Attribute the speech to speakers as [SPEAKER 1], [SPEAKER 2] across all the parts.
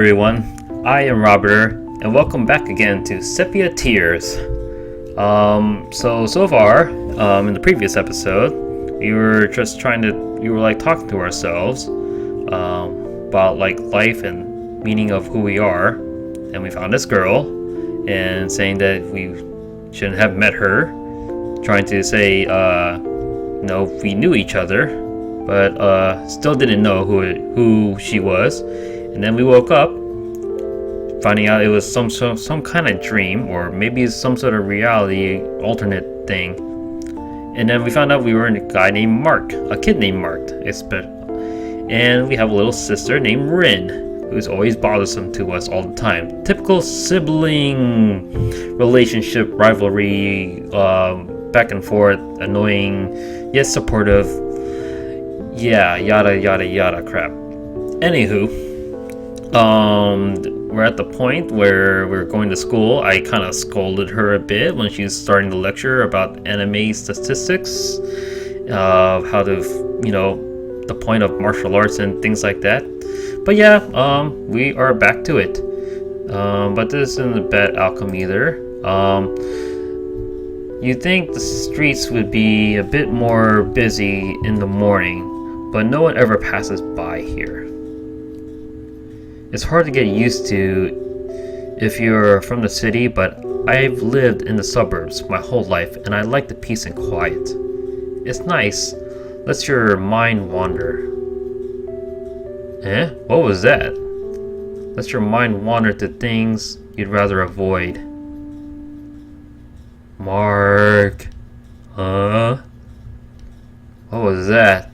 [SPEAKER 1] Everyone, I am Robert, and welcome back again to Sepia Tears. So far, in the previous episode, we were talking to ourselves, about life and meaning of who we are, and we found this girl, and saying that we shouldn't have met her, trying to say, we knew each other, but still didn't know who she was. And then we woke up, finding out it was some kind of dream, or maybe some sort of reality alternate thing. And then we found out we were a guy named Mark, a kid named Mark, and we have a little sister named Rin, who's always bothersome to us all the time. Typical sibling relationship rivalry, back and forth, annoying yet supportive. Yeah, yada yada yada crap. Anywho. We're at the point where we're going to school. I kind of scolded her a bit when she was starting the lecture about anime statistics, how to, the point of martial arts and things like that. But yeah, we are back to it. But this isn't a bad outcome either. You'd think the streets would be a bit more busy in the morning, but no one ever passes by here. It's hard to get used to if you're from the city, but I've lived in the suburbs my whole life, and I like the peace and quiet. It's nice, lets your mind wander. What was that? Lets your mind wander to things you'd rather avoid. Mark. What was that?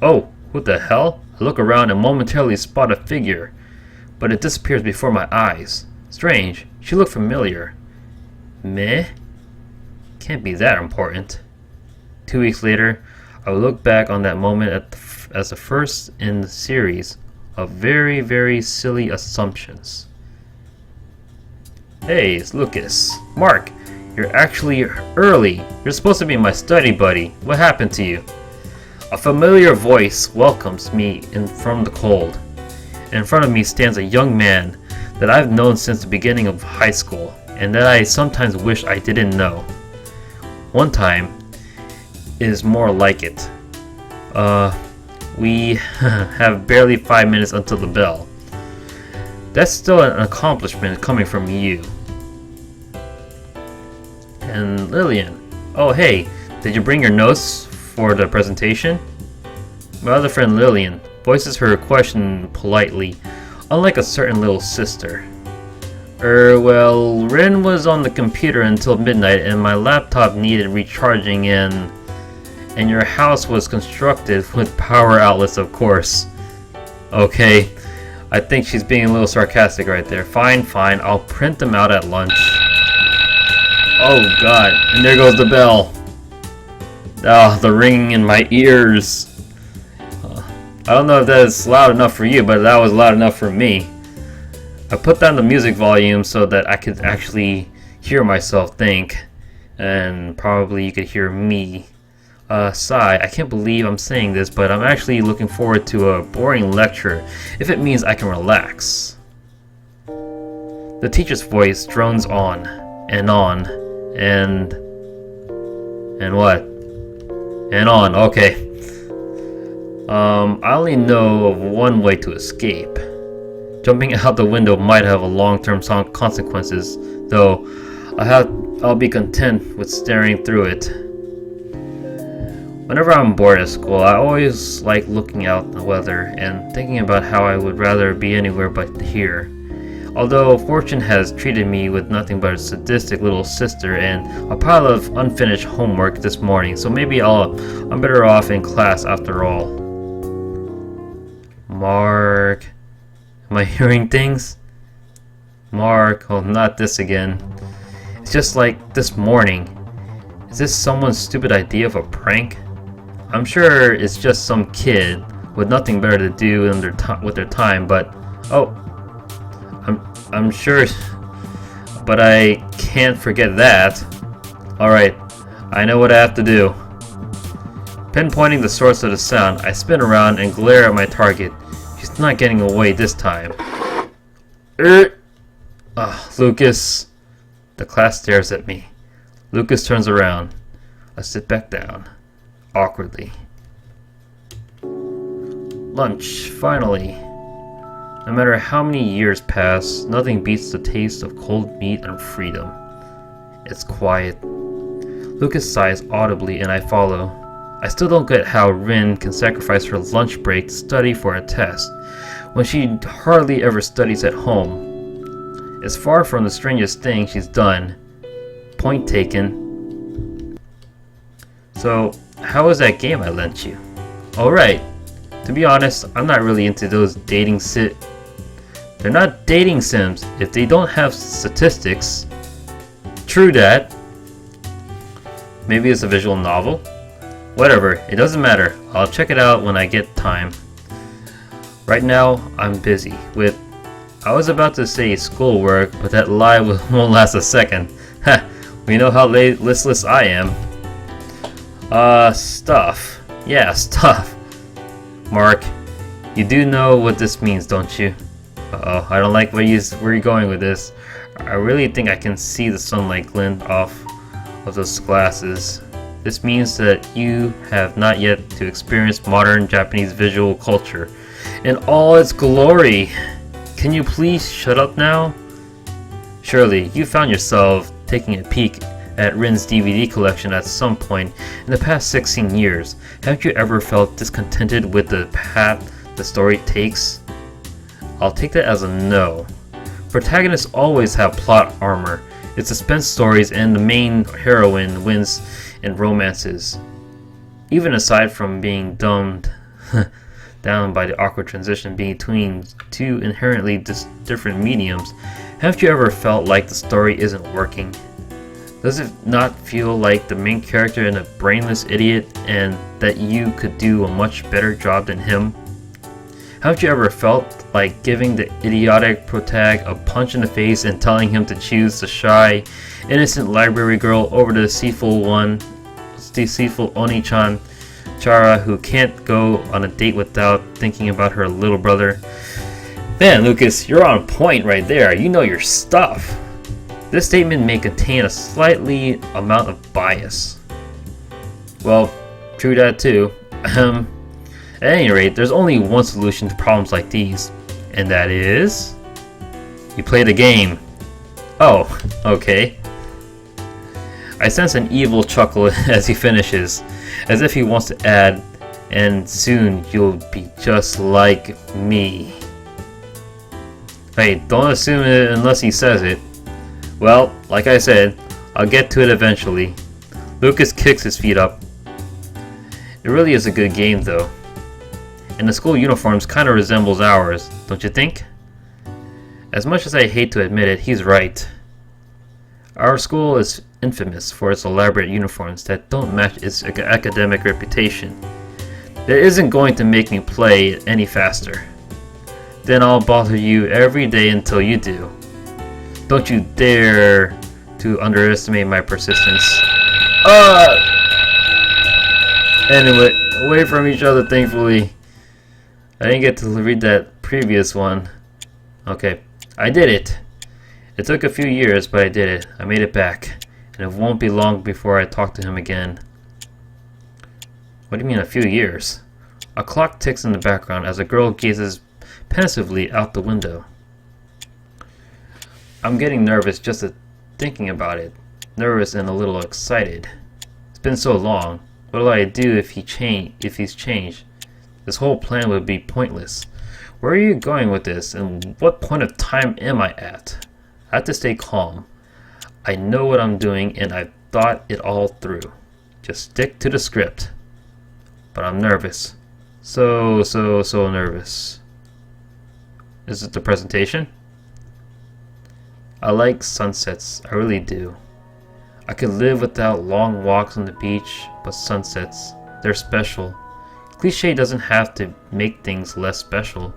[SPEAKER 1] Oh, what the hell? I look around and momentarily spot a figure, but it disappears before my eyes. Strange, she looked familiar. Meh? Can't be that important. 2 weeks later, I will look back on that moment as the first in the series of very, very silly assumptions. Hey, it's Lucas. Mark, you're actually early. You're supposed to be my study buddy. What happened to you? A familiar voice welcomes me in from the cold. In front of me stands a young man that I've known since the beginning of high school, and that I sometimes wish I didn't know. One time is more like it. We have barely 5 minutes until the bell. That's still an accomplishment coming from you. And Lillian, oh hey, did you bring your notes for the presentation? My other friend Lillian voices her question politely, unlike a certain little sister. Well, Rin was on the computer until midnight and my laptop needed recharging and your house was constructed with power outlets, of course. Okay, I think she's being a little sarcastic right there. Fine, I'll print them out at lunch. Oh god, and there goes the bell. The ringing in my ears. I don't know if that is loud enough for you, but that was loud enough for me. I put down the music volume so that I could actually hear myself think, and probably you could hear me sigh. I can't believe I'm saying this, but I'm actually looking forward to a boring lecture if it means I can relax. The teacher's voice drones on, and what? And on, okay. I only know of one way to escape. Jumping out the window might have a long-term consequences, though I'll be content with staring through it. Whenever I'm bored at school, I always like looking out at the weather and thinking about how I would rather be anywhere but here. Although fortune has treated me with nothing but a sadistic little sister and a pile of unfinished homework this morning, so maybe I'm better off in class after all. Mark, am I hearing things? Mark, oh not this again. It's just like this morning. Is this someone's stupid idea of a prank? I'm sure it's just some kid with nothing better to do with their time, but I'm sure, but I can't forget that. Alright, I know what I have to do. Pinpointing the source of the sound, I spin around and glare at my target. She's not getting away this time. Lucas. The class stares at me. Lucas turns around. I sit back down, awkwardly. Lunch, finally. No matter how many years pass, nothing beats the taste of cold meat and freedom. It's quiet. Lucas sighs audibly and I follow. I still don't get how Rin can sacrifice her lunch break to study for a test, when she hardly ever studies at home. It's far from the strangest thing she's done. Point taken. So, how was that game I lent you? Alright. To be honest, I'm not really into those dating They're not dating sims if they don't have statistics. True that. Maybe it's a visual novel? Whatever, it doesn't matter. I'll check it out when I get time. Right now, I'm busy with... I was about to say schoolwork, but that lie won't last a second. Ha! We know how listless I am. Stuff. Yeah, stuff. Mark, you do know what this means, don't you? Uh-oh, I don't like where you're going with this. I really think I can see the sunlight glint off of those glasses. This means that you have not yet to experience modern Japanese visual culture in all its glory. Can you please shut up now? Surely, you found yourself taking a peek at Rin's DVD collection at some point in the past 16 years. Haven't you ever felt discontented with the path the story takes? I'll take that as a no. Protagonists always have plot armor. It's suspense stories and the main heroine wins in romances. Even aside from being dumbed down by the awkward transition between two inherently different mediums, haven't you ever felt like the story isn't working? Does it not feel like the main character is a brainless idiot and that you could do a much better job than him? Haven't you ever felt like giving the idiotic protag a punch in the face and telling him to choose the shy, innocent library girl over the deceitful Onee-chan Chara who can't go on a date without thinking about her little brother? Man, Lucas, you're on point right there. You know your stuff. This statement may contain a slightly amount of bias. Well, true that too. At any rate, there's only one solution to problems like these, and that is... you play the game. Oh, okay. I sense an evil chuckle as he finishes, as if he wants to add, and soon you'll be just like me. Hey, don't assume it unless he says it. Well, like I said, I'll get to it eventually. Lucas kicks his feet up. It really is a good game though. And the school uniforms kinda resembles ours, don't you think? As much as I hate to admit it, he's right. Our school is infamous for its elaborate uniforms that don't match its academic reputation. That isn't going to make me play it any faster. Then I'll bother you every day until you do. Don't you dare to underestimate my persistence. Anyway, away from each other thankfully. I didn't get to read that previous one. Okay, I did it. It took a few years, but I did it. I made it back. And it won't be long before I talk to him again. What do you mean a few years? A clock ticks in the background as a girl gazes pensively out the window. I'm getting nervous just at thinking about it. Nervous and a little excited. It's been so long. What'll I do if he's changed? This whole plan would be pointless. Where are you going with this, and what point of time am I at? I have to stay calm. I know what I'm doing, and I've thought it all through. Just stick to the script. But I'm nervous. So nervous. Is it the presentation? I like sunsets, I really do. I could live without long walks on the beach, but sunsets, they're special. Cliché doesn't have to make things less special.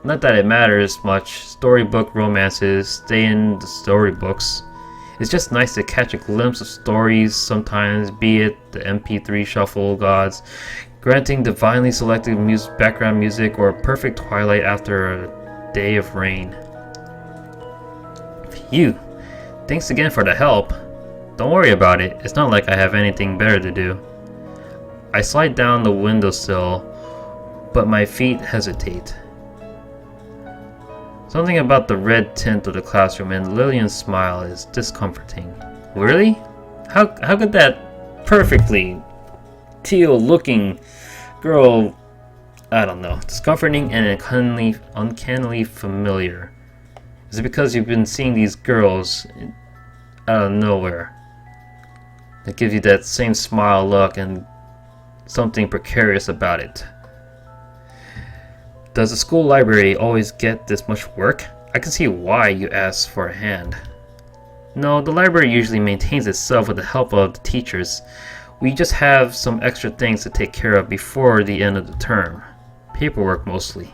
[SPEAKER 1] Not that it matters much, storybook romances stay in the storybooks. It's just nice to catch a glimpse of stories sometimes, be it the MP3 shuffle gods, granting divinely selected background music, or a perfect twilight after a day of rain. you. Thanks again for the help. Don't worry about it. It's not like I have anything better to do. I slide down the windowsill, but my feet hesitate. Something about the red tint of the classroom and Lillian's smile is discomforting. Really? How could that perfectly teal-looking girl, I don't know, discomforting and uncannily familiar? Is it because you've been seeing these girls out of nowhere that give you that same smile look and something precarious about it? Does the school library always get this much work? I can see why you asked for a hand. No, the library usually maintains itself with the help of the teachers. We just have some extra things to take care of before the end of the term. Paperwork mostly.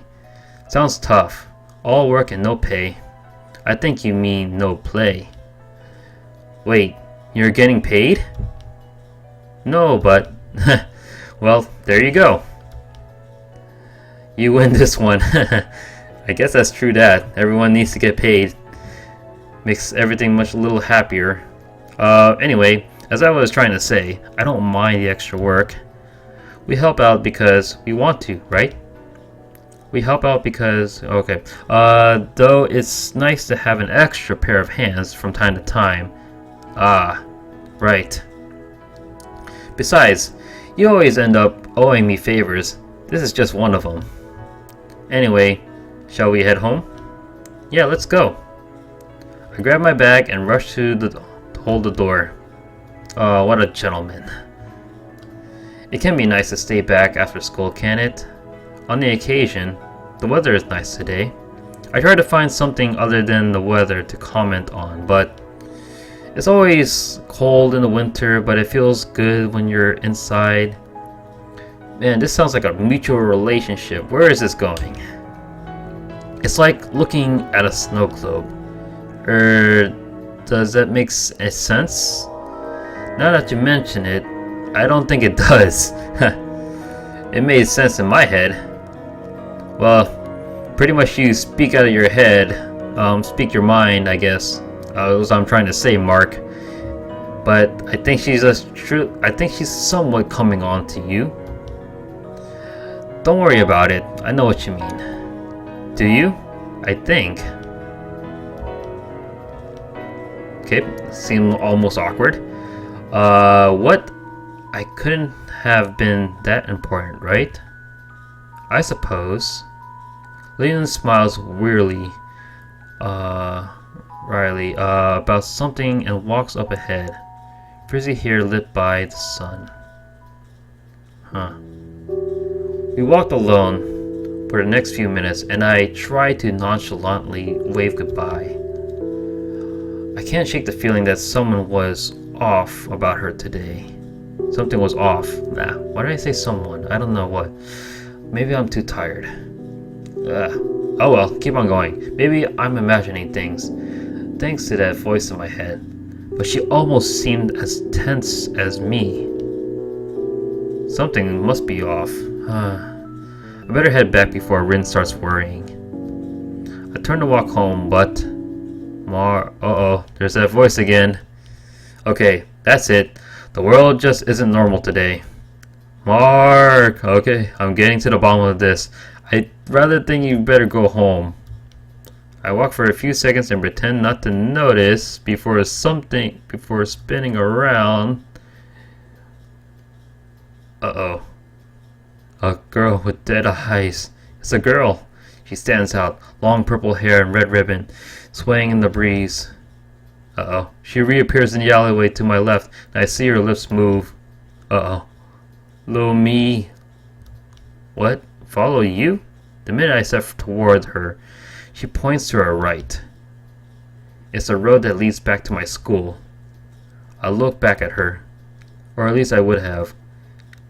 [SPEAKER 1] Sounds tough. All work and no pay. I think you mean no play. Wait, you're getting paid? No, but... well, there you go. You win this one. I guess that's true that. Everyone needs to get paid. Makes everything much a little happier. Anyway, as I was trying to say, I don't mind the extra work. We help out because we want to, right? We help out because... okay. Though it's nice to have an extra pair of hands from time to time. Ah, right. Besides, you always end up owing me favors. This is just one of them. Anyway, shall we head home? Yeah, let's go. I grab my bag and rush to hold the door. Oh, what a gentleman. It can be nice to stay back after school, can it? On the occasion, the weather is nice today. I try to find something other than the weather to comment on, but it's always cold in the winter, but it feels good when you're inside. Man, this sounds like a mutual relationship. Where is this going? It's like looking at a snow globe. Does that make sense? Now that you mention it, I don't think it does. It made sense in my head. Well, pretty much you speak out of your head, speak your mind, I guess. That's what I'm trying to say, Mark. But I think she's somewhat coming on to you. Don't worry about it. I know what you mean. Do you? I think. Okay, seemed almost awkward. What? I couldn't have been that important, right? I suppose. Leland smiles wearily, wryly, about something and walks up ahead. Frizzy hair lit by the sun. Huh. We walked alone for the next few minutes, and I tried to nonchalantly wave goodbye. I can't shake the feeling that someone was off about her today. Something was off. Nah, why did I say someone? I don't know what. Maybe I'm too tired. Oh well, keep on going. Maybe I'm imagining things, thanks to that voice in my head. But she almost seemed as tense as me. Something must be off. I better head back before Rin starts worrying. I turn to walk home, but... uh-oh, there's that voice again. Okay, that's it. The world just isn't normal today. Mark! Okay, I'm getting to the bottom of this. I'd rather think you better go home. I walk for a few seconds and pretend not to notice before spinning around. Uh-oh. A girl with dead eyes. It's a girl. She stands out, long purple hair and red ribbon, swaying in the breeze. Uh-oh. She reappears in the alleyway to my left, and I see her lips move. Uh-oh. Little me. What? Follow you? The minute I step toward her, she points to her right. It's the road that leads back to my school. I look back at her, or at least I would have,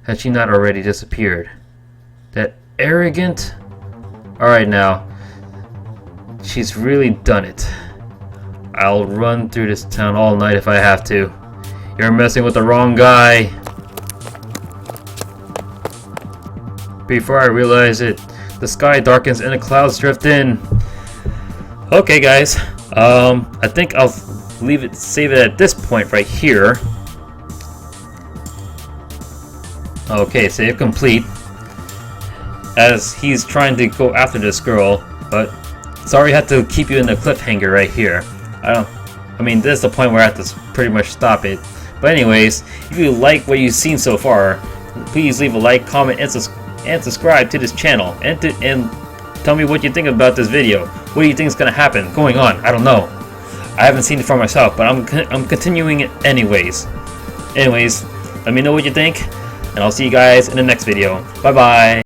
[SPEAKER 1] had she not already disappeared. That arrogant... Alright now, she's really done it. I'll run through this town all night if I have to. You're messing with the wrong guy. Before I realize it, the sky darkens and the clouds drift in. Okay, guys. I think I'll save it at this point right here. Okay, save complete. As he's trying to go after this girl, but sorry I have to keep you in the cliffhanger right here. I mean, this is the point where I have to pretty much stop it. But anyways, if you like what you've seen so far, please leave a like, comment, and subscribe to this channel. And tell me what you think about this video. What do you think is going to happen going on? I don't know. I haven't seen it for myself, but I'm continuing it anyways. Anyways, let me know what you think, and I'll see you guys in the next video. Bye bye.